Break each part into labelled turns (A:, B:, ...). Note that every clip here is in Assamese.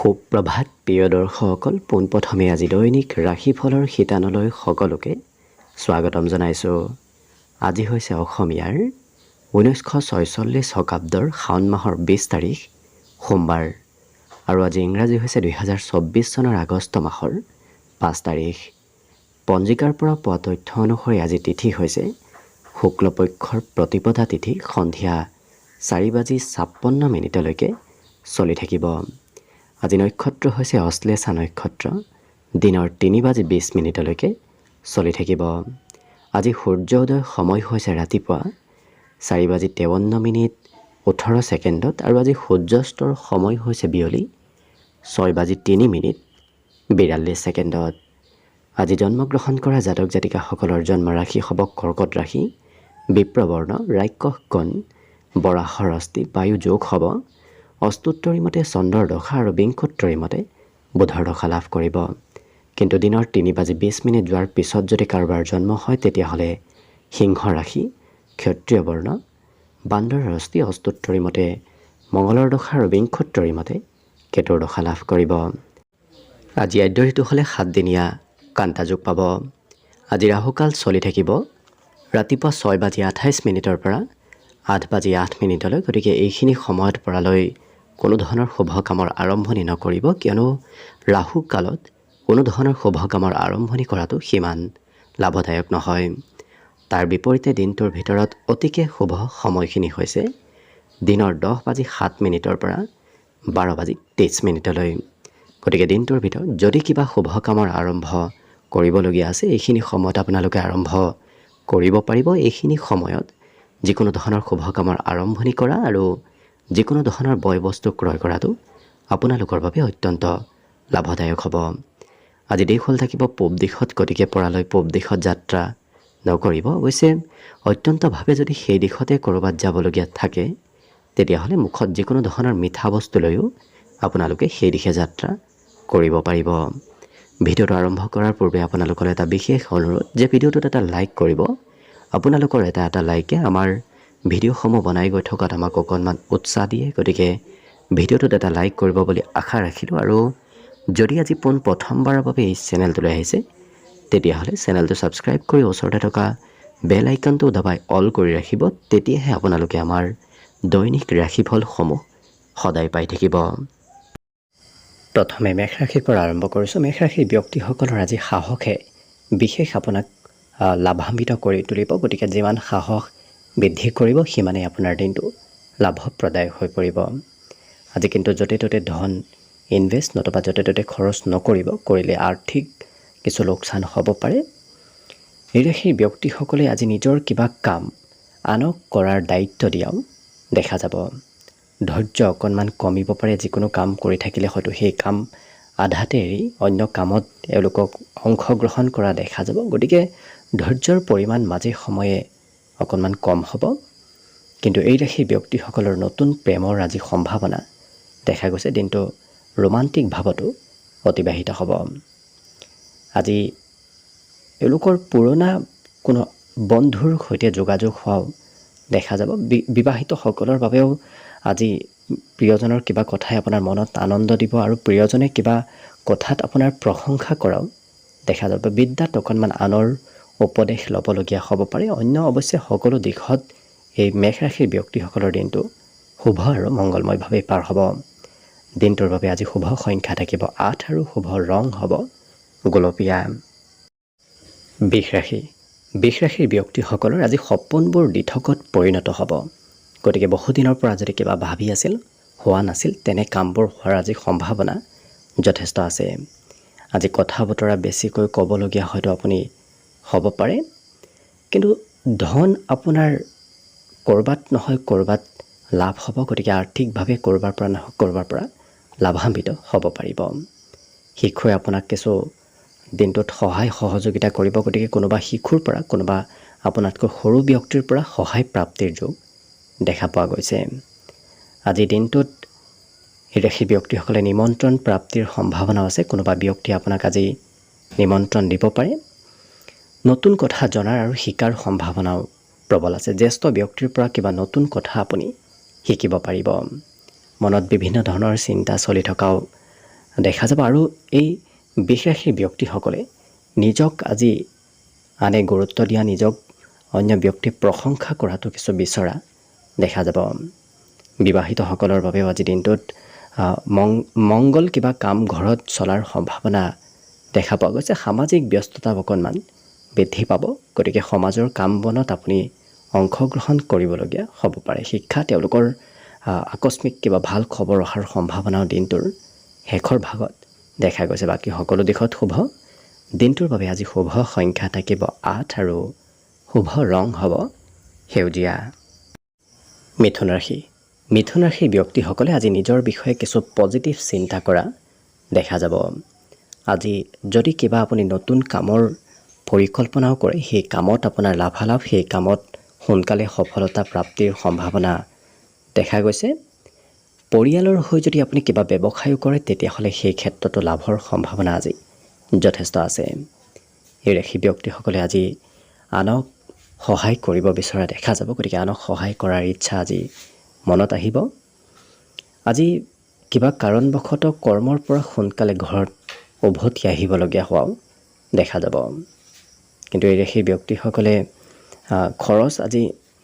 A: সুপ্ৰভাত প্ৰিয় দৰ্শকসকল, পোনপ্ৰথমে আজি দৈনিক ৰাশিফলৰ শিতানলৈ সকলোকে স্বাগতম জনাইছোঁ। আজি হৈছে অসমীয়াৰ 1946 শকাব্দৰ শাওণ মাহৰ 20 তাৰিখ সোমবাৰ আৰু আজি ইংৰাজী হৈছে 2024 চনৰ আগষ্ট মাহৰ 5 তাৰিখ। পঞ্জিকাৰ পৰা পোৱা তথ্য অনুসৰি আজি তিথি হৈছে শুক্লপক্ষৰ প্ৰতিপদা তিথি, সন্ধিয়া 4:56 চলি থাকিব। আজি নক্ষত্ৰ হৈছে অশ্লেষা নক্ষত্ৰ, দিনৰ 3:20 চলি থাকিব। আজি সূৰ্য উদয় সময় হৈছে ৰাতিপুৱা 4:53:18 আৰু আজি সূৰ্যাস্তৰ সময় হৈছে বিয়লি 6:03:42। আজি জন্মগ্ৰহণ কৰা জাতক জাতিকাসকলৰ জন্ম ৰাশি হ'ব কৰ্কট ৰাশি, বিপ্ৰবৰ্ণ, ৰাক্ষস কোণ, বৰাহৰ অস্থি, বায়ু যোগ হ'ব। অস্তুত্তৰী মতে চন্দ্ৰৰ দশা আৰু বিংশোত্তৰী মতে বুধৰ দশা লাভ কৰিব। কিন্তু দিনৰ 3:20 যোৱাৰ পিছত যদি কাৰোবাৰ জন্ম হয় তেতিয়াহ'লে সিংহ ৰাশি, ক্ষত্ৰিয় বৰ্ণ, বান্দৰৰ অস্থি, অস্তুত্তৰী মতে মঙলৰ দশা আৰু বিংশোত্তৰী মতে কেতুৰ দশা লাভ কৰিব। আজি আদ্য ঋতু হ'লে 7 দিনীয়া কান্তা যোগ পাব। আজি ৰাহুকাল চলি থাকিব ৰাতিপুৱা 6:28 পৰা 8:08। গতিকে এইখিনি সময়ত পৰালৈ কোনো ধৰণৰ শুভ কামৰ আৰম্ভণি নকৰিব, কিয়নো ৰাহু কালত কোনো ধৰণৰ শুভ কামৰ আৰম্ভণি কৰাটো সিমান লাভদায়ক নহয়। তাৰ বিপৰীতে দিনটোৰ ভিতৰত অতিকে শুভ সময়খিনি হৈছে দিনৰ 10:07 পৰা 12:23। গতিকে দিনটোৰ ভিতৰত যদি কিবা শুভ কামৰ আৰম্ভ কৰিবলগীয়া আছে এইখিনি সময়ত আপোনালোকে আৰম্ভ কৰিব পাৰিব। এইখিনি সময়ত যিকোনো ধৰণৰ শুভ কামৰ আৰম্ভণি কৰা আৰু যিকোনো ধৰণৰ বয় বস্তু ক্ৰয় কৰাটো আপোনালোকৰ বাবে অত্যন্ত লাভদায়ক হ'ব। আজি দিশ হ'ল থাকিব পূব দিশত, গতিকে পৰালৈ পূব দিশত যাত্ৰা নকৰিব। অৱশ্যে অত্যন্তভাৱে যদি সেই দিশতে ক'ৰবাত যাবলগীয়া থাকে তেতিয়াহ'লে মুখত যিকোনো ধৰণৰ মিঠা বস্তু লৈও আপোনালোকে সেই দিশে যাত্ৰা কৰিব পাৰিব। ভিডিঅ'টো আৰম্ভ কৰাৰ পূৰ্বে আপোনালোকৰ এটা বিশেষ অনুৰোধ যে ভিডিঅ'টোত এটা লাইক কৰিব। আপোনালোকৰ এটা লাইকে আমাৰ ভিডিঅ'সমূহ বনাই গৈ থকাত আমাক অকণমান উৎসাহ দিয়ে। গতিকে ভিডিঅ'টোত এটা লাইক কৰিব বুলি আশা ৰাখিলোঁ। আৰু যদি আজি প্ৰথমবাৰৰ বাবে এই চেনেলটোলৈ আহিছে তেতিয়াহ'লে চেনেলটো ছাবস্ক্ৰাইব কৰি ওচৰতে থকা বেল আইকনটো দবাই অল কৰি ৰাখিব। তেতিয়াহে আপোনালোকে আমাৰ দৈনিক ৰাশিফলসমূহ সদায় পাই থাকিব। প্ৰথমে মেষ ৰাশিৰ পৰা আৰম্ভ কৰিছোঁ। মেষ ৰাশিৰ ব্যক্তিসকলৰ আজি সাহসে বিশেষ আপোনাক লাভান্বিত কৰি তুলিব। গতিকে যিমান সাহস বৃদ্ধি কৰিব সিমানেই আপোনাৰ দিনটো লাভপ্ৰদায়ক হৈ পৰিব। আজি কিন্তু য'তে ত'তে ধন ইনভেষ্ট নতুবা য'তে ত'তে খৰচ নকৰিব, কৰিলে আৰ্থিক কিছু লোকচান হ'ব পাৰে। এই ৰাশিৰ ব্যক্তিসকলে আজি নিজৰ কিবা কাম আনক কৰাৰ দায়িত্ব দিয়াও দেখা যাব। ধৈৰ্য অকণমান কমিব পাৰে। যিকোনো কাম কৰি থাকিলে হয়তো সেই কাম আধাতে এৰি অন্য কামত তেওঁলোকক অংশগ্ৰহণ কৰা দেখা যাব। গতিকে ধৈৰ্যৰ পৰিমাণ মাজে সময়ে অকণমান কম হ'ব। কিন্তু এই ৰাশিৰ ব্যক্তিসকলৰ নতুন প্ৰেমৰ আজি সম্ভাৱনা দেখা গৈছে। দিনটো ৰোমান্টিক ভাৱতো অতিবাহিত হ'ব। আজি এওঁলোকৰ পুৰণা কোনো বন্ধুৰ সৈতে যোগাযোগ হোৱাও দেখা যাব। বিবাহিতসকলৰ বাবেও আজি প্ৰিয়জনৰ কিবা কথাই আপোনাৰ মনত আনন্দ দিব আৰু প্ৰিয়জনে কিবা কথাত আপোনাৰ প্ৰশংসা কৰাও দেখা যাব। বিদ্যাত অকণমান আনৰ উপদেশ ল'বলগীয়া হ'ব পাৰে। অন্য অৱশ্যে সকলো দিশত এই মেষ ৰাশিৰ ব্যক্তিসকলৰ দিনটো শুভ আৰু মংগলময়ভাৱে পাৰ হ'ব। দিনটোৰ বাবে আজি শুভ সংখ্যা থাকিব 8 আৰু শুভ ৰং হ'ব গোলপীয়া। বৃষ ৰাশিৰ ব্যক্তিসকলৰ আজি সপোনবোৰ দিঠকত পৰিণত হ'ব। গতিকে বহুদিনৰ পৰা যদি কিবা ভাবি আছিল হোৱা নাছিল তেনে কামবোৰ হোৱাৰ আজি সম্ভাৱনা যথেষ্ট আছে। আজি কথা বতৰা বেছিকৈ ক'বলগীয়া হয়তো আপুনি হ'ব পাৰে। কিন্তু ধন আপোনাৰ ক'ৰবাত নহয় ক'ৰবাত লাভ হ'ব। গতিকে আৰ্থিকভাৱে ক'ৰবাৰ পৰা নহয় ক'ৰবাৰ পৰা লাভান্বিত হ'ব পাৰিব। শিশুৱে আপোনাক কিছু দিনটোত সহায় সহযোগিতা কৰিব। গতিকে কোনোবা শিশুৰ পৰা, কোনোবা আপোনাতকৈ সৰু ব্যক্তিৰ পৰা সহায় প্ৰাপ্তিৰ যোগ দেখা পোৱা গৈছে। আজিৰ দিনটোত এই ৰাশিৰ ব্যক্তিসকলে নিমন্ত্ৰণ প্ৰাপ্তিৰ সম্ভাৱনাও আছে। কোনোবা ব্যক্তিয়ে আপোনাক আজি নিমন্ত্ৰণ দিব পাৰে। নতুন কথা জনাৰ আৰু শিকাৰ সম্ভাৱনাও প্ৰবল আছে। জ্যেষ্ঠ ব্যক্তিৰ পৰা কিবা নতুন কথা আপুনি শিকিব পাৰিব। মনত বিভিন্ন ধৰণৰ চিন্তা চলি থকাও দেখা যাব। আৰু এই বিশেষী ব্যক্তিসকলে নিজক আজি আনে গুৰুত্ব দিয়া, নিজক অন্য ব্যক্তিক প্ৰশংসা কৰাটো কিছু বিচৰা দেখা যাব। বিবাহিতসকলৰ বাবেও আজি দিনটোত মংগল কিবা কাম ঘৰত চলাৰ সম্ভাৱনা দেখা পোৱা গৈছে। সামাজিক ব্যস্ততা অকণমান বৃদ্ধি পাব, গতিকে সমাজৰ কাম বনত আপুনি অংশগ্ৰহণ কৰিবলগীয়া হ'ব পাৰে। শিক্ষা, তেওঁলোকৰ আকস্মিক কিবা ভাল খবৰ অহাৰ সম্ভাৱনাও দিনটোৰ শেষৰ ভাগত দেখা গৈছে। বাকী সকলো দিশত শুভ। দিনটোৰ বাবে আজি শুভ সংখ্যা থাকিব 8 আৰু শুভ ৰং হ'ব সেউজীয়া। মিথুন ৰাশি। মিথুন ৰাশিৰ ব্যক্তিসকলে আজি নিজৰ বিষয়ে কিছু পজিটিভ চিন্তা কৰা দেখা যাব। আজি যদি কিবা আপুনি নতুন কামৰ পৰিকল্পনাও কৰে, সেই কামত আপোনাৰ লাভালাভ, সেই কামত সোনকালে সফলতা প্ৰাপ্তিৰ সম্ভাৱনা দেখা গৈছে। পৰিয়ালৰ হৈ যদি আপুনি কিবা ব্যৱসায়ো কৰে, তেতিয়াহ'লে সেই ক্ষেত্ৰতো লাভৰ সম্ভাৱনা আজি যথেষ্ট আছে। এই ৰাশি ব্যক্তিসকলে আজি আনক সহায় কৰিব বিচৰা দেখা যাব, গতিকে আনক সহায় কৰাৰ ইচ্ছা আজি মনত আহিব। আজি কিবা কাৰণবশতঃ কৰ্মৰ পৰা সোনকালে ঘৰত উভতি আহিবলগীয়া হোৱাও দেখা যাব। কিন্তু এই ৰাশি ব্যক্তিসকলে খৰচ আজি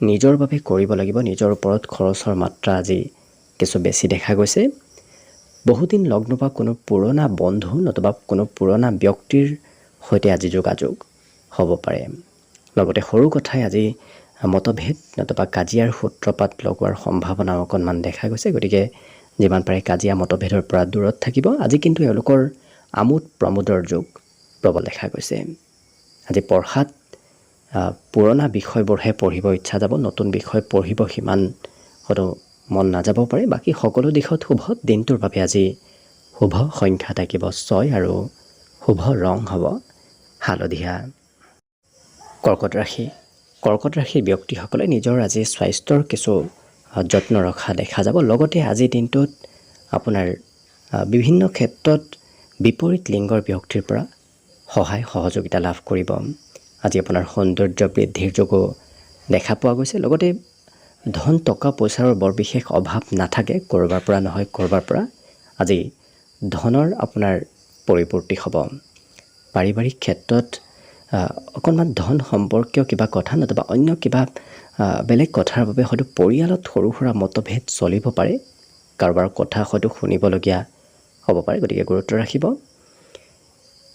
A: নিজৰ বাবে কৰিব লাগিব। নিজৰ ওপৰত খৰচৰ মাত্ৰা আজি কিছু বেছি দেখা গৈছে। বহুদিন লগ নোপোৱা কোনো পুৰণা বন্ধু নতুবা কোনো পুৰণা ব্যক্তিৰ সৈতে আজি যোগাযোগ হ'ব পাৰে। লগতে সৰু কথাই আজি মতভেদ নতুবা কাজিয়াৰ সূত্ৰপাত লগোৱাৰ সম্ভাৱনাও অকণমান দেখা গৈছে। গতিকে যিমান পাৰে কাজিয়া মতভেদৰ পৰা দূৰত থাকিব। আজি কিন্তু এওঁলোকৰ আমোদ প্ৰমোদৰ যুগ প্ৰবল দেখা গৈছে। আজি পঢ়াত পুৰণা বিষয়বোৰহে পঢ়িব ইচ্ছা যাব, নতুন বিষয় পঢ়িব সিমান হয়তো মন নাযাব পাৰে। বাকী সকলো দিশত শুভ। দিনটোৰ বাবে আজি শুভ সংখ্যা থাকিব 6 আৰু শুভ ৰং হ'ব হালধীয়া। কৰ্কট ৰাশি। কৰ্কট ৰাশিৰ ব্যক্তিসকলে নিজৰ আজি স্বাস্থ্যৰ কিছু যত্ন ৰখা দেখা যাব। লগতে আজিৰ দিনটোত আপোনাৰ বিভিন্ন ক্ষেত্ৰত বিপৰীত লিংগৰ ব্যক্তিৰ পৰা সহায় সহযোগিতা লাভ কৰিব। আজি আপোনাৰ সৌন্দৰ্য বৃদ্ধিৰ যোগো দেখা পোৱা গৈছে। লগতে ধন টকা পইচাৰ বৰ বিশেষ অভাৱ নাথাকে, ক'ৰবাৰ পৰা নহয় ক'ৰবাৰ পৰা আজি ধনৰ আপোনাৰ পৰিপূৰ্তি হ'ব। পাৰিবাৰিক ক্ষেত্ৰত অকণমান ধন সম্পৰ্কীয় কিবা কথা নতুবা অন্য কিবা বেলেগ কথাৰ বাবে হয়তো পৰিয়ালত সৰু সুৰা মতভেদ চলিব পাৰে, কাৰোবাৰ কথা হয়তো শুনিবলগীয়া হ'ব পাৰে, গতিকে গুৰুত্ব ৰাখিব।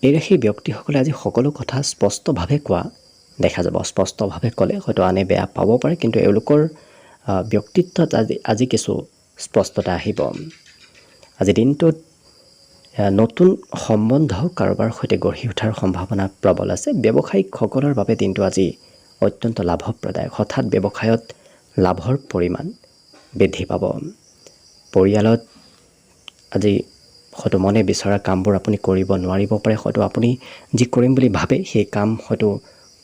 A: এই ৰাশিৰ ব্যক্তিসকলে আজি সকলো কথা স্পষ্টভাৱে কোৱা দেখা যাব। স্পষ্টভাৱে ক'লে হয়তো আনে বেয়া পাব পাৰে, কিন্তু এওঁলোকৰ ব্যক্তিত্বত আজি কিছু স্পষ্টতা আহিব। আজি দিনটোত নতুন সম্বন্ধ কাৰোবাৰ সৈতে গঢ়ি উঠাৰ সম্ভাৱনা প্ৰবল আছে। ব্যৱসায়িকসকলৰ বাবে দিনটো আজি অত্যন্ত লাভপ্ৰদায়ক। হঠাৎ ব্যৱসায়ত লাভৰ পৰিমাণ বৃদ্ধি পাব। পৰিয়ালত আজি হয়তো মনে বিচৰা কামবোৰ আপুনি কৰিব নোৱাৰিব পাৰে। হয়তো আপুনি যি কৰিম বুলি ভাবে সেই কাম হয়তো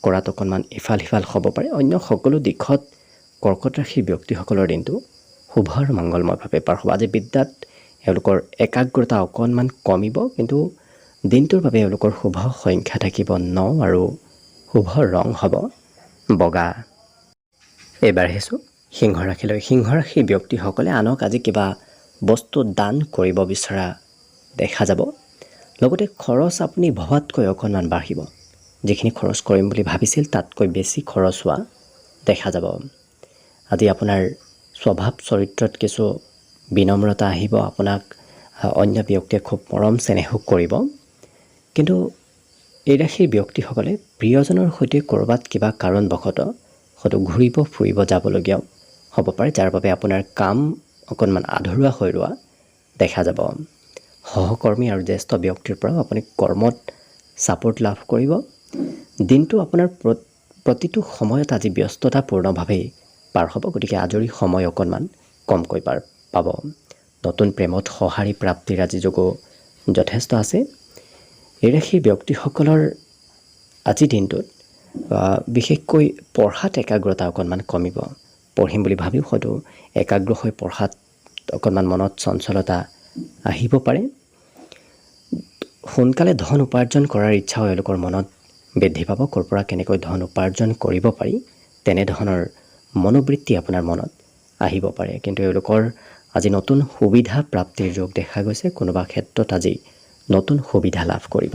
A: কৰাত অকণমান ইফাল সিফাল হ'ব পাৰে। অন্য সকলো দিশত কৰ্কট ৰাশিৰ ব্যক্তিসকলৰ দিনটো শুভ আৰু মংগলময়ভাৱে পাৰ হ'ব। আজি বিদ্যাত এওঁলোকৰ একাগ্ৰতা অকণমান কমিব, কিন্তু দিনটোৰ বাবে এওঁলোকৰ শুভ সংখ্যা থাকিব 9 আৰু শুভ ৰং হ'ব বগা। এইবাৰ আহিছোঁ সিংহ ৰাশিলৈ। সিংহ ৰাশিৰ ব্যক্তিসকলে আনক আজি কিবা বস্তু দান কৰিব বিচৰা দেখা যাব। লগতে খৰচ আপুনি ভবাতকৈ অকণমান বাঢ়িব। যিখিনি খৰচ কৰিম বুলি ভাবিছিল তাতকৈ বেছি খৰচ হোৱা দেখা যাব। আজি আপোনাৰ স্বভাৱ চৰিত্ৰত কিছু বিনম্ৰতা আহিব। আপোনাক অন্য ব্যক্তিয়ে খুব মৰম চেনেহো কৰিব। কিন্তু এই ৰাশিৰ ব্যক্তিসকলে প্ৰিয়জনৰ সৈতে ক'ৰবাত কিবা কাৰণবশতঃ হয়তো ঘূৰিব ফুৰিব যাবলগীয়াও হ'ব পাৰে, যাৰ বাবে আপোনাৰ কাম অকণমান আধৰুৱা হৈ ৰোৱা দেখা যাব। সহকৰ্মী আৰু জ্যেষ্ঠ ব্যক্তিৰ পৰাও আপুনি কৰ্মত ছাপোৰ্ট লাভ কৰিব। দিনটো আপোনাৰ প্ৰতিটো সময়ত আজি ব্যস্ততাপূৰ্ণভাৱেই পাৰ হ'ব, গতিকে আজৰি সময় অকণমান কমকৈ পাব। নতুন প্ৰেমত সঁহাৰি প্ৰাপ্তিৰ আজি যোগো যথেষ্ট আছে। এই ৰাশিৰ ব্যক্তিসকলৰ আজিৰ দিনটোত বিশেষকৈ পঢ়াত একাগ্ৰতা অকণমান কমিব। পঢ়িম বুলি ভাবিও হয়তো একাগ্ৰ হৈ পঢ়াত অকণমান মনত চঞ্চলতা আহিব পাৰে। সোনকালে ধন উপাৰ্জন কৰাৰ ইচ্ছাও এওঁলোকৰ মনত বৃদ্ধি পাব। ক'ৰ পৰা কেনেকৈ ধন উপাৰ্জন কৰিব পাৰি তেনেধৰণৰ মনোবৃত্তি আপোনাৰ মনত আহিব পাৰে। কিন্তু এওঁলোকৰ আজি নতুন সুবিধা প্ৰাপ্তিৰ যোগ দেখা গৈছে। কোনোবা ক্ষেত্ৰত আজি নতুন সুবিধা লাভ কৰিব।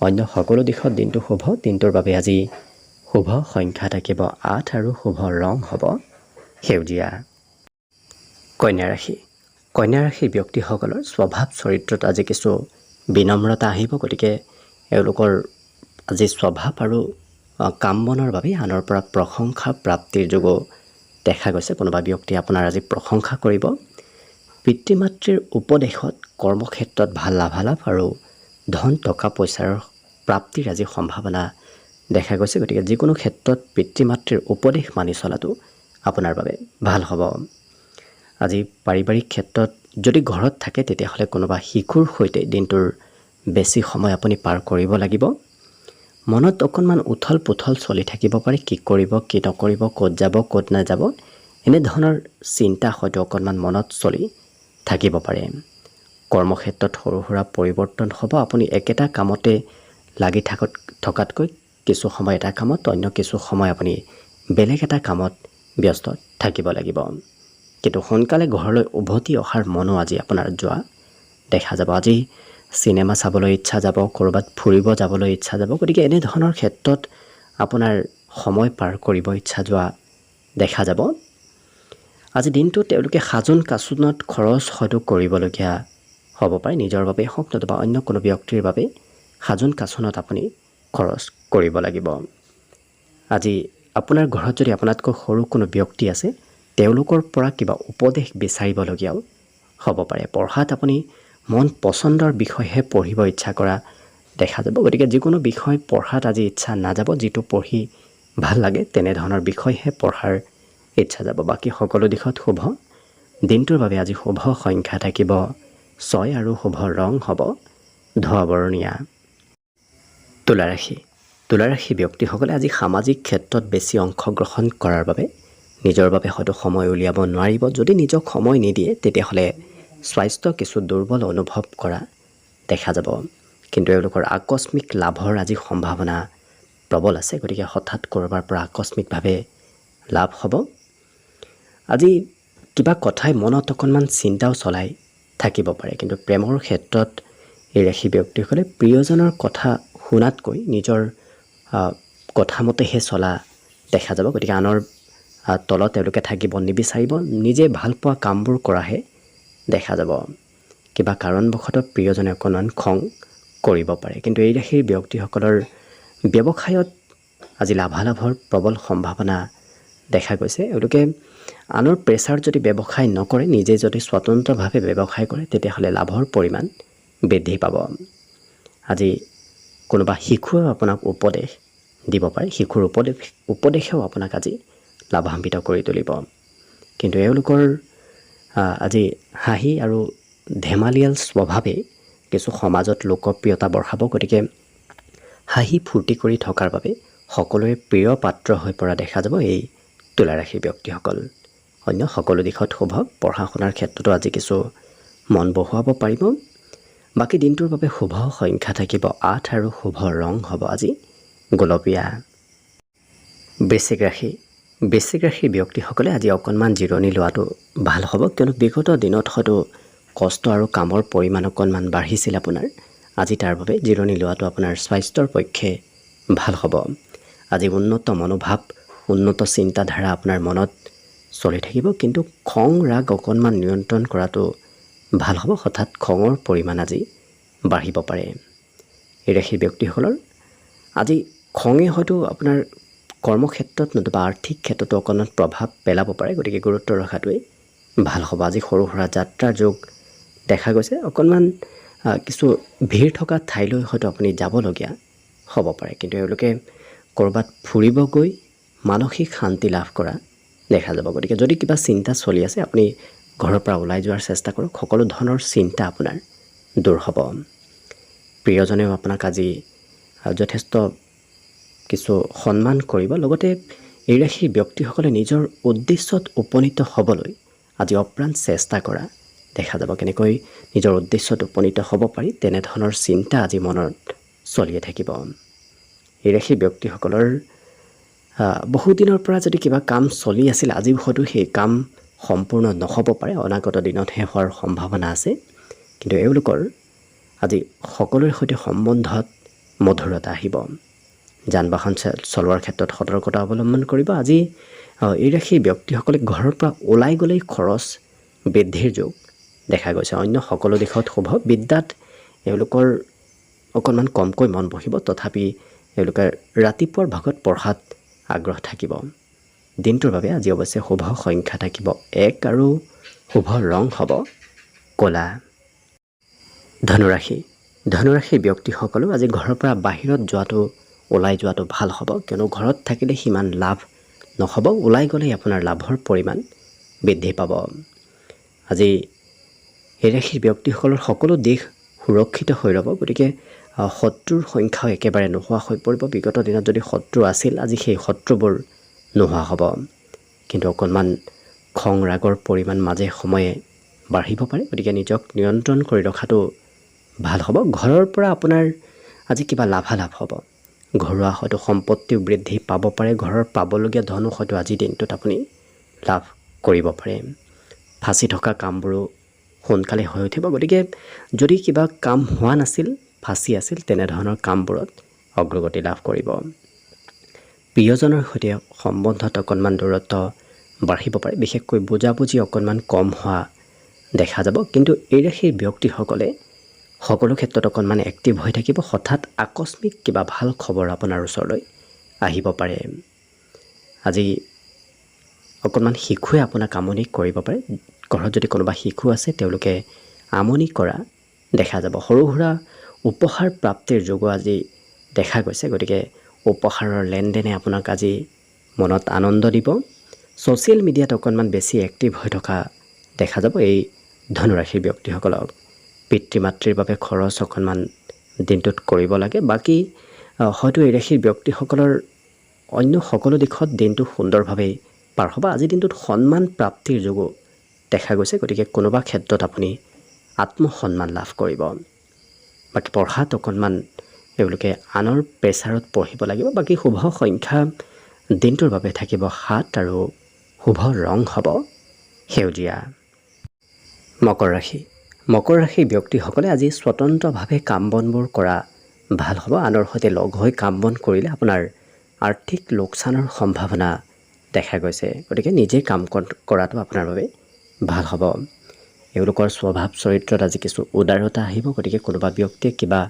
A: অন্য সকলো দিশত দিনটো শুভ। দিনটোৰ বাবে আজি শুভ সংখ্যা থাকিব ৮ আৰু শুভ ৰং হ'ব সেউজীয়া। কন্যা ৰাশি। কন্যা ৰাশিৰ ব্যক্তিসকলৰ স্বভাৱ চৰিত্ৰত আজি কিছু বিনম্ৰতা আহিব। গতিকে এওঁলোকৰ আজি স্বভাৱ আৰু কাম বনৰ বাবে আনৰ পৰা প্ৰশংসা প্ৰাপ্তিৰ যোগো দেখা গৈছে। কোনোবা ব্যক্তিয়ে আপোনাৰ আজি প্ৰশংসা কৰিব। পিতৃ মাতৃৰ উপদেশত কৰ্মক্ষেত্ৰত ভাল লাভালাভ আৰু ধন টকা পইচাৰ প্ৰাপ্তিৰ আজি সম্ভাৱনা দেখা গৈছে। গতিকে যিকোনো ক্ষেত্ৰত পিতৃ মাতৃৰ উপদেশ মানি চলাটো আপোনাৰ বাবে ভাল হ'ব। আজি পাৰিবাৰিক ক্ষেত্ৰত যদি ঘৰত থাকে তেতিয়াহ'লে কোনোবা শিশুৰ সৈতে দিনটোৰ বেছি সময় আপুনি পাৰ কৰিব লাগিব। মনত অকণমান উথল পুথল চলি থাকিব পাৰে। কি কৰিব কি নকৰিব, ক'ত যাব ক'ত নাযাব, এনেধৰণৰ চিন্তা হয়তো অকণমান মনত চলি থাকিব পাৰে। কৰ্মক্ষেত্ৰত সৰু সুৰা পৰিৱৰ্তন হ'ব। আপুনি একেটা কামতে লাগি থকাতকৈ কিছু সময় এটা কামত, অন্য কিছু সময় আপুনি বেলেগ এটা কামত ব্যস্ত থাকিব লাগিব। কিন্তু সোনকালে ঘৰলৈ উভতি অহাৰ মনো আজি আপোনাৰ যোৱা দেখা যাব। আজি চিনেমা চাবলৈ ইচ্ছা যাব, ক'ৰবাত ফুৰিব যাবলৈ ইচ্ছা যাব। গতিকে এনেধৰণৰ ক্ষেত্ৰত আপোনাৰ সময় পাৰ কৰিব ইচ্ছা যোৱা দেখা যাব। আজি দিনটো তেওঁলোকে সাজোন কাচোনত খৰচ হয়তো কৰিবলগীয়া হ'ব পাৰে। নিজৰ বাবে হওক নতুবা অন্য কোনো ব্যক্তিৰ বাবে সাজোন কাচোনত আপুনি খৰচ কৰিব লাগিব। আজি আপোনাৰ ঘৰত যদি আপোনাতকৈ সৰু কোনো ব্যক্তি আছে, তেওঁলোকৰ পৰা কিবা উপদেশ বিচাৰিবলগীয়াও হ'ব পাৰে। পঢ়াত আপুনি মন পচন্দৰ বিষয়হে পঢ়িব ইচ্ছা কৰা দেখা যাব। গতিকে যিকোনো বিষয় পঢ়াত আজি ইচ্ছা নাযাব। যিটো পঢ়ি ভাল লাগে তেনেধৰণৰ বিষয়হে পঢ়াৰ ইচ্ছা যাব। বাকী সকলো দিশত শুভ। দিনটোৰ বাবে আজি শুভ সংখ্যা থাকিব ৬ আৰু শুভ ৰং হ'ব ধোঁৱা বৰণীয়া। তুলা ৰাশি। তুলা ৰাশি ব্যক্তিসকলে আজি সামাজিক ক্ষেত্ৰত বেছি অংশগ্ৰহণ কৰাৰ বাবে নিজৰ বাবে হয়তো সময় উলিয়াব নোৱাৰিব। যদি নিজক সময় নিদিয়ে তেতিয়াহ'লে স্বাস্থ্য কিছু দুৰ্বল অনুভৱ কৰা দেখা যাব। কিন্তু এওঁলোকৰ আকস্মিক লাভৰ আজি সম্ভাৱনা প্ৰবল আছে। গতিকে হঠাৎ ক'ৰবাৰ পৰা আকস্মিকভাৱে লাভ হ'ব। আজি কিবা কথাই মনত অকণমান চিন্তাও চলাই থাকিব পাৰে। কিন্তু প্ৰেমৰ ক্ষেত্ৰত এই ৰাশি ব্যক্তিসকলে প্ৰিয়জনৰ কথা শুনাতকৈ নিজৰ কথামতেহে চলা দেখা যাব। গতিকে আনৰ তলত তেওঁলোকে থাকিব নিবিচাৰিব। নিজে ভাল পোৱা কামবোৰ কৰাহে দেখা যাব। কিবা কাৰণবশতঃ প্ৰিয়জনে অকণমান খং কৰিব পাৰে। কিন্তু এই ৰাশিৰ ব্যক্তিসকলৰ ব্যৱসায়ত আজি লাভালাভৰ প্ৰবল সম্ভাৱনা দেখা গৈছে। এওঁলোকে আনৰ প্ৰেছাৰ যদি ব্যৱসায় নকৰে, নিজে যদি স্বতন্ত্ৰভাৱে ব্যৱসায় কৰে তেতিয়াহ'লে লাভৰ পৰিমাণ বৃদ্ধি পাব। আজি কোনোবা শিশুৱেও আপোনাক উপদেশ দিব পাৰে। শিশুৰ উপদেশেও আপোনাক আজি লাভান্বিত কৰি তুলিব। কিন্তু এওঁলোকৰ আজি হাঁহি আৰু ধেমালিয়াল স্বভাৱে কিছু সমাজত লোকপ্ৰিয়তা বঢ়াব। গতিকে হাঁহি ফূৰ্তি কৰি থকাৰ বাবে সকলোৰে প্ৰিয় পাত্ৰ হৈ পৰা দেখা যাব এই তুলা ৰাশিৰ ব্যক্তিসকল। অন্য সকলো দিশত শুভ। পঢ়া শুনাৰ ক্ষেত্ৰতো আজি কিছু মন বহুৱাব পাৰিব। বাকী দিনটোৰ বাবে শুভ সংখ্যা থাকিব ৮ আৰু শুভ ৰং হ'ব আজি গোলপীয়া। বৃশ্চিক ৰাশি। বৃশ্চিক ৰাশিৰ ব্যক্তিসকলে আজি অকণমান জিৰণি লোৱাটো ভাল হ'ব। কিয়নো বিগত দিনত হয়তো কষ্ট আৰু কামৰ পৰিমাণ অকণমান বাঢ়িছিল আপোনাৰ। আজি তাৰ বাবে জিৰণি লোৱাটো আপোনাৰ স্বাস্থ্যৰ পক্ষে ভাল হ'ব। আজি উন্নত মনোভাৱ, উন্নত চিন্তাধাৰা আপোনাৰ মনত চলি থাকিব। কিন্তু খং ৰাগ অকণমান নিয়ন্ত্ৰণ কৰাটো ভাল হ'ব। হঠাৎ খঙৰ পৰিমাণ আজি বাঢ়িব পাৰে। এই ৰাশিৰ ব্যক্তিসকলৰ আজি খঙে হয়তো আপোনাৰ কৰ্মক্ষেত্ৰত নতুবা আৰ্থিক ক্ষেত্ৰতো অকণমান প্ৰভাৱ পেলাব পাৰে। গতিকে গুৰুত্ব ৰখাটোৱেই ভাল হ'ব। আজি সৰু সুৰা যাত্ৰাৰ যোগ দেখা গৈছে। অকণমান কিছু ভিৰ থকা ঠাইলৈ হয়তো আপুনি যাবলগীয়া হ'ব পাৰে। কিন্তু এওঁলোকে ক'ৰবাত ফুৰিব গৈ মানসিক শান্তি লাভ কৰা দেখা যাব। গতিকে যদি কিবা চিন্তা চলি আছে আপুনি ঘৰৰ পৰা ওলাই যোৱাৰ চেষ্টা কৰক। সকলো ধৰণৰ চিন্তা আপোনাৰ দূৰ হ'ব। প্ৰিয়জনেও আপোনাক আজি যথেষ্ট কিছু সন্মান কৰিব। লগতে এই ৰাশিৰ ব্যক্তিসকলে নিজৰ উদ্দেশ্যত উপনীত হ'বলৈ আজি অপ্ৰাণ চেষ্টা কৰা দেখা যাব। কেনেকৈ নিজৰ উদ্দেশ্যত উপনীত হ'ব পাৰি তেনেধৰণৰ চিন্তা আজি মনত চলিয়ে থাকিব। এই ৰাশিৰ ব্যক্তিসকলৰ বহুদিনৰ পৰা যদি কিবা কাম চলি আছিল, আজি হয়তো সেই কাম সম্পূৰ্ণ নহ'ব পাৰে, অনাগত দিনতহে হোৱাৰ সম্ভাৱনা আছে। কিন্তু এওঁলোকৰ আজি সকলোৰে সৈতে সম্বন্ধত মধুৰতা আহিব। যান বাহন চলোৱাৰ ক্ষেত্ৰত সতৰ্কতা অৱলম্বন কৰিব। আজি এই ৰাশিৰ ব্যক্তিসকলে ঘৰৰ পৰা ওলাই গ'লেই খৰচ বৃদ্ধিৰ যোগ দেখা গৈছে। অন্য সকলো দিশত শুভ। বিদ্যাত এওঁলোকৰ অকণমান কমকৈ মন বহিব, তথাপি এওঁলোকে ৰাতিপুৱাৰ ভাগত পঢ়াত আগ্ৰহ থাকিব। দিনটোৰ বাবে আজি অৱশ্যে শুভ সংখ্যা থাকিব 1 আৰু শুভ ৰং হ'ব ক'লা। ধনুৰাশিৰ ব্যক্তিসকলেও আজি ঘৰৰ পৰা বাহিৰত ওলাই যোৱাটো ভাল হ'ব, কিয়নো ঘৰত থাকিলে সিমান লাভ নহ'ব। ওলাই গ'লেই আপোনাৰ লাভৰ পৰিমাণ বৃদ্ধি পাব। আজি এই ৰাশিৰ ব্যক্তিসকলৰ সকলো দিশ সুৰক্ষিত হৈ ৰ'ব, গতিকে শত্ৰুৰ সংখ্যাও একেবাৰে নোহোৱা হৈ পৰিব। বিগত দিনত যদি শত্ৰু আছিল, আজি সেই শত্ৰুবোৰ নোহোৱা হ'ব। কিন্তু অকণমান খং ৰাগৰ পৰিমাণ মাজে সময়ে বাঢ়িব পাৰে, গতিকে নিজক নিয়ন্ত্ৰণ কৰি ৰখাটো ভাল হ'ব। ঘৰৰ পৰা আপোনাৰ আজি কিবা লাভালাভ হ'ব। ঘৰুৱা হয়তো সম্পত্তিও বৃদ্ধি পাব পাৰে। ঘৰৰ পাবলগীয়া ধনো হয়তো আজিৰ দিনটোত আপুনি লাভ কৰিব পাৰে। ফাঁচি থকা কামবোৰো সোনকালে হৈ উঠিব। গতিকে যদি কিবা কাম হোৱা নাছিল, ফাঁচি আছিল, তেনেধৰণৰ কামবোৰত অগ্ৰগতি লাভ কৰিব। প্ৰিয়জনৰ সৈতে সম্বন্ধত অকণমান দূৰত্ব বাঢ়িব পাৰে, বিশেষকৈ বুজাবুজি অকণমান কম হোৱা দেখা যাব। কিন্তু এই ৰাশিৰ ব্যক্তিসকলে সকলো ক্ষেত্ৰত অকণমান এক্টিভ হৈ থাকিব। হঠাৎ আকস্মিক কিবা ভাল খবৰ আপোনাৰ ওচৰলৈ আহিব পাৰে। আজি অকণমান শিশুৱে আপোনাক আমনি কৰিব পাৰে। ঘৰত যদি কোনোবা শিশু আছে, তেওঁলোকে আমনি কৰা দেখা যাব। সৰু সুৰা উপহাৰ প্ৰাপ্তিৰ যোগো আজি দেখা গৈছে, গতিকে উপহাৰৰ লেনদেনে আপোনাক আজি মনত আনন্দ দিব। ছ'চিয়েল মিডিয়াত অকণমান বেছি এক্টিভ হৈ থকা দেখা যাব এই ধনুৰাশিৰ ব্যক্তিসকলক। পিতৃ মাতৃৰ বাবে খৰচ অকণমান দিনটোত কৰিব লাগে। বাকী হয়তো এই ৰাশিৰ ব্যক্তিসকলৰ অন্য সকলো দিশত দিনটো সুন্দৰভাৱে পাৰ হ'ব। আজিৰ দিনটোত সন্মান প্ৰাপ্তিৰ যোগো দেখা গৈছে, গতিকে কোনোবা ক্ষেত্ৰত আপুনি আত্মসন্মান লাভ কৰিব। বাকী পঢ়াত অকণমান এওঁলোকে আনৰ প্ৰেছাৰত পঢ়িব লাগিব। বাকী শুভ সংখ্যা দিনটোৰ বাবে থাকিব 7 আৰু শুভ ৰং হ'ব সেউজীয়া। মকৰ ৰাশিৰ ব্যক্তিসকলে আজি স্বতন্ত্ৰভাৱে কাম বনবোৰ কৰা ভাল হ'ব। আনৰ সৈতে লগ হৈ কাম বন কৰিলে আপোনাৰ আৰ্থিক লোকচানৰ সম্ভাৱনা দেখা গৈছে, গতিকে নিজে কাম কৰাটো আপোনাৰ বাবে ভাল হ'ব। এওঁলোকৰ স্বভাৱ চৰিত্ৰত আজি কিছু উদাৰতা আহিব, গতিকে কোনোবা ব্যক্তিয়ে কিবা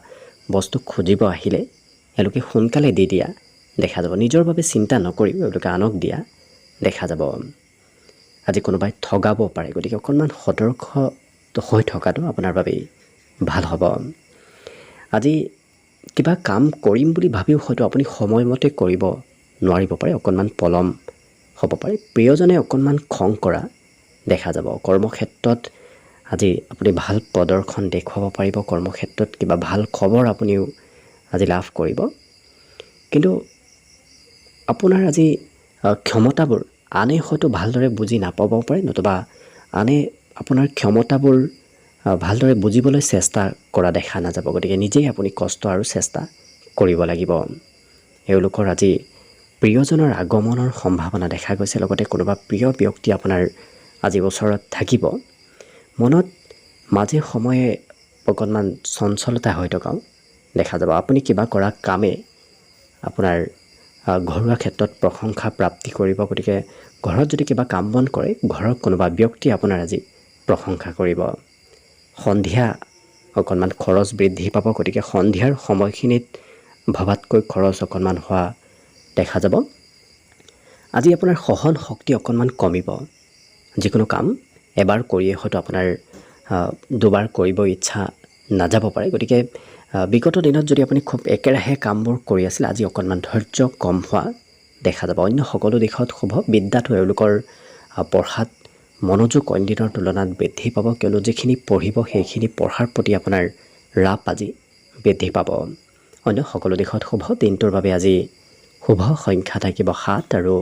A: বস্তু খুজিব আহিলে এওঁলোকে সোনকালে দি দিয়া দেখা যাব। নিজৰ বাবে চিন্তা নকৰিও এওঁলোকে আনক দিয়া দেখা যাব। আজি কোনোবাই ঠগাব পাৰে, গতিকে অকণমান সতৰ্ক হৈ থকাটো আপোনাৰ বাবে ভাল হ'ব। আজি কিবা কাম কৰিম বুলি ভাবিও হয়তো আপুনি সময়মতে কৰিব নোৱাৰিব পাৰে, অকণমান পলম হ'ব পাৰে। প্ৰিয়জনে অকণমান খং কৰা দেখা যাব। কৰ্মক্ষেত্ৰত আজি আপুনি ভাল প্ৰদৰ্শন দেখুৱাব পাৰিব। কৰ্মক্ষেত্ৰত কিবা ভাল খবৰ আপুনিও আজি লাভ কৰিব। কিন্তু আপোনাৰ আজি ক্ষমতাবোৰ আনে হয়তো ভালদৰে বুজি নাপাবও পাৰে, নতুবা আনে আপোনাৰ ক্ষমতাবোৰ ভালদৰে বুজিবলৈ চেষ্টা কৰা দেখা নাযাব। গতিকে নিজেই আপুনি কষ্ট আৰু চেষ্টা কৰিব লাগিব। এওঁলোকৰ আজি প্ৰিয়জনৰ আগমনৰ সম্ভাৱনা দেখা গৈছে, লগতে কোনোবা প্ৰিয় ব্যক্তি আপোনাৰ আজি ওচৰত থাকিব। মনত মাজে সময়ে অকণমান চঞ্চলতা হৈ থকাও দেখা যাব। আপুনি কিবা কৰা কামে আপোনাৰ ঘৰুৱা ক্ষেত্ৰত প্ৰশংসা প্ৰাপ্তি কৰিব। গতিকে ঘৰত যদি কিবা কাম বন কৰে, ঘৰৰ কোনোবা ব্যক্তি আপোনাৰ আজি প্ৰশংসা কৰিব। সন্ধিয়া অকণমান খৰচ বৃদ্ধি পাব, গতিকে সন্ধিয়াৰ সময়খিনিত ভবাতকৈ খৰচ অকণমান হোৱা দেখা যাব। আজি আপোনাৰ সহন শক্তি অকণমান কমিব। যিকোনো কাম এবাৰ কৰিয়ে হয়তো আপোনাৰ দুবাৰ কৰিব ইচ্ছা নাযাব পাৰে। গতিকে বিগত দিনত যদি আপুনি খুব একেৰাহে কামবোৰ কৰি আছিল, আজি অকণমান ধৈৰ্য কম হোৱা দেখা যাব। অন্য সকলো দিশত শুভ। বিদ্যাটো এওঁলোকৰ পঢ়াত মনোযোগ অইন দিনৰ তুলনাত বৃদ্ধি পাব, কিয়নো যিখিনি পঢ়িব সেইখিনি পঢ়াৰ প্ৰতি আপোনাৰ ৰাপ আজি বৃদ্ধি পাব। অন্য সকলো দিশত শুভ। দিনটোৰ বাবে আজি শুভ সংখ্যা থাকিব 7 আৰু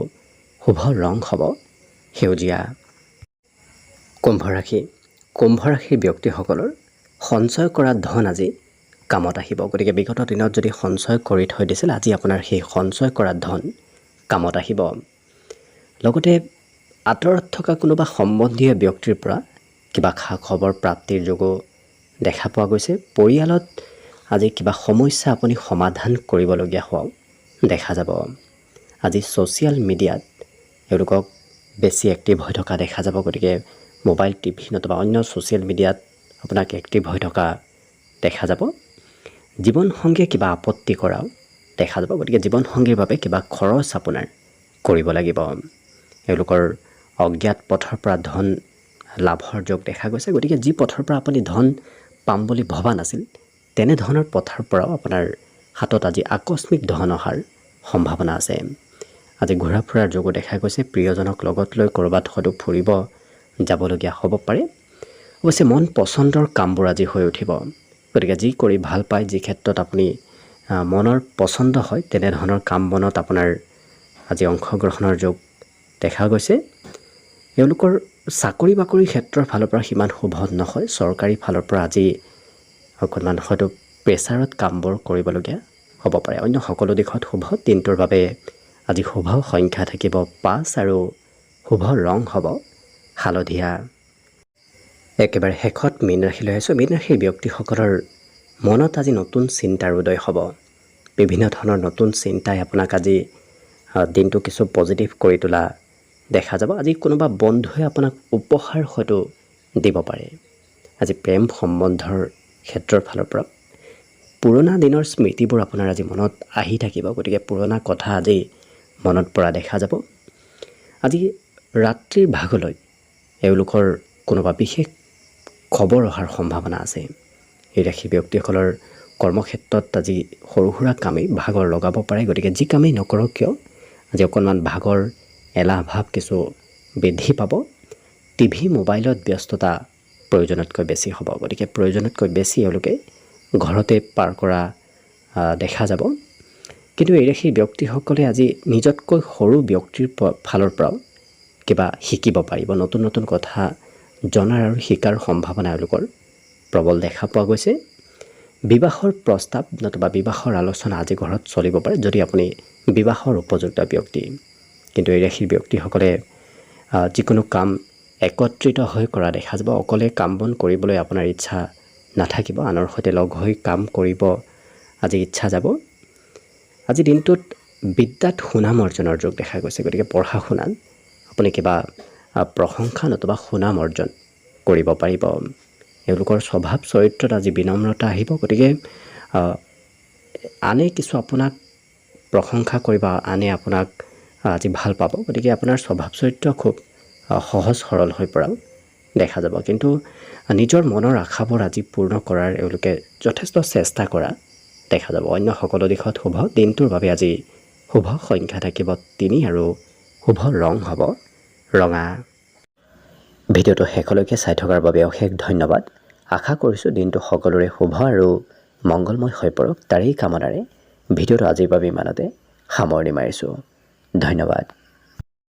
A: শুভ ৰং হ'ব সেউজীয়া। কুম্ভ ৰাশিৰ ব্যক্তিসকলৰ সঞ্চয় কৰা ধন আজি কামত আহিব। গতিকে বিগত দিনত যদি সঞ্চয় কৰি থৈ দিছিল, আজি আপোনাৰ সেই সঞ্চয় কৰা ধন কামত আহিব। লগতে আঁতৰত থকা কোনোবা সম্বন্ধীয় ব্যক্তিৰ পৰা কিবা খা খবৰ প্ৰাপ্তিৰ যোগো দেখা পোৱা গৈছে। পৰিয়ালত আজি কিবা সমস্যা আপুনি সমাধান কৰিবলগীয়া হোৱাও দেখা যাব। আজি ছ'চিয়েল মিডিয়াত এওঁলোকক বেছি এক্টিভ হৈ থকা দেখা যাব। গতিকে মোবাইল টিভি নতুবা অন্য ছ'চিয়েল মিডিয়াত আপোনাক এক্টিভ হৈ থকা দেখা যাব। জীৱনসংগীয়ে কিবা আপত্তি কৰাও দেখা যাব। গতিকে জীৱনসংগীৰ বাবে কিবা খৰচ আপোনাৰ কৰিব লাগিব। এওঁলোকৰ অজ্ঞাত পথৰ পৰা ধন লাভৰ যোগ দেখা গৈছে। গতিকে যি পথৰ পৰা আপুনি ধন পাম বুলি ভবা নাছিল তেনেধৰণৰ পথৰ পৰাও আপোনাৰ হাতত আজি আকস্মিক ধন অহাৰ সম্ভাৱনা আছে। আজি ঘূৰা ফুৰাৰ যোগো দেখা গৈছে। প্ৰিয়জনক লগত লৈ ক'ৰবাত হয়তো ফুৰিব যাবলগীয়া হ'ব পাৰে। অৱশ্যে মন পচন্দৰ কামবোৰ আজি হৈ উঠিব। গতিকে যি কৰি ভাল পায়, যি ক্ষেত্ৰত আপুনি মনৰ পচন্দ হয় তেনেধৰণৰ কাম বনত আপোনাৰ আজি অংশগ্ৰহণৰ যোগ দেখা গৈছে। এওঁলোকৰ চাকৰি বাকৰিৰ ক্ষেত্ৰৰ ফালৰ পৰা সিমান শুভ নহয়। চৰকাৰী ফালৰ পৰা আজি অকণমান হয়তো প্ৰেছাৰত কামবোৰ কৰিবলগীয়া হ'ব পাৰে। অন্য সকলো দিশত শুভ। দিনটোৰ বাবে আজি শুভ সংখ্যা থাকিব 5 আৰু শুভ ৰং হ'ব হালধীয়া। একেবাৰে শেষত মীন ৰাশিলৈ আহিছোঁ। মীন ৰাশিৰ ব্যক্তিসকলৰ মনত আজি নতুন চিন্তাৰ উদয় হ'ব। বিভিন্ন ধৰণৰ নতুন চিন্তাই আপোনাক আজি দিনটো কিছু পজিটিভ কৰি তোলা দেখা যাব। আজি কোনোবা বন্ধুৱে আপোনাক উপহাৰ হয়তো দিব পাৰে। আজি প্ৰেম সম্বন্ধৰ ক্ষেত্ৰৰ ফালৰ পৰা পুৰণা দিনৰ স্মৃতিবোৰ আপোনাৰ আজি মনত আহি থাকিব। গতিকে পুৰণা কথা আজি মনত পৰা দেখা যাব। আজি ৰাত্ৰিৰ ভাগলৈ এওঁলোকৰ কোনোবা বিশেষ খবৰ অহাৰ সম্ভাৱনা আছে। এই ৰাশি ব্যক্তিসকলৰ কৰ্মক্ষেত্ৰত আজি সৰু সুৰা কামেই ভাগৰ লগাব পাৰে। গতিকে যি কামেই নকৰক কিয় আজি অকণমান ভাগৰ এলাহ ভাৱ কিছু বৃদ্ধি পাব। টিভি মোবাইলত ব্যস্ততা প্ৰয়োজনতকৈ বেছি হ'ব। গতিকে প্ৰয়োজনতকৈ বেছি এওঁলোকে ঘৰতে পাৰ কৰা দেখা যাব। কিন্তু এই ৰাশিৰ ব্যক্তিসকলে আজি নিজতকৈ সৰু ব্যক্তিৰ ফালৰ পৰাও কিবা শিকিব পাৰিব। নতুন নতুন কথা জনাৰ আৰু শিকাৰ সম্ভাৱনা এওঁলোকৰ প্ৰবল দেখা পোৱা গৈছে। বিবাহৰ প্ৰস্তাৱ নতুবা বিবাহৰ আলোচনা আজি ঘৰত চলিব পাৰে যদি আপুনি বিবাহৰ উপযুক্ত ব্যক্তি। কিন্তু এই ৰাশিৰ ব্যক্তিসকলে যিকোনো কাম একত্ৰিত হৈ কৰা দেখা যাব। অকলে কাম বন কৰিবলৈ আপোনাৰ ইচ্ছা নাথাকিব। আনৰ সৈতে লগ হৈ কাম কৰিব আজি ইচ্ছা যাব। আজি দিনটোত বিদ্যাত সুনাম অৰ্জনৰ যোগ দেখা গৈছে। গতিকে পঢ়া শুনাত আপুনি কিবা প্ৰশংসা নতুবা সুনাম অৰ্জন কৰিব পাৰিব। এওঁলোকৰ স্বভাৱ চৰিত্ৰত আজি বিনম্ৰতা আহিব। গতিকে আনে কিছু আপোনাক প্ৰশংসা কৰিব, আনে আপোনাক আজি ভাল পাব। গতিকে আপোনাৰ স্বভাৱ চৰিত্ৰ খুব সহজ সৰল হৈ পৰাও দেখা যাব। কিন্তু নিজৰ মনৰ আশাবোৰ আজি পূৰ্ণ কৰাৰ এওঁলোকে যথেষ্ট চেষ্টা কৰা দেখা যাব। অন্য সকলো দিশত শুভ। দিনটোৰ বাবে আজি শুভ সংখ্যা থাকিব 3 আৰু শুভ ৰং হ'ব ৰঙা। ভিডিঅ'টো শেষলৈকে চাই থকাৰ বাবে অশেষ ধন্যবাদ। আশা কৰিছোঁ দিনটো সকলোৰে শুভ আৰু মংগলময় হৈ পৰক। তাৰেই কামনাৰে ভিডিঅ'টো আজিৰ বাবে ইমানতে সামৰণি মাৰিছোঁ। ধন্যবাদ।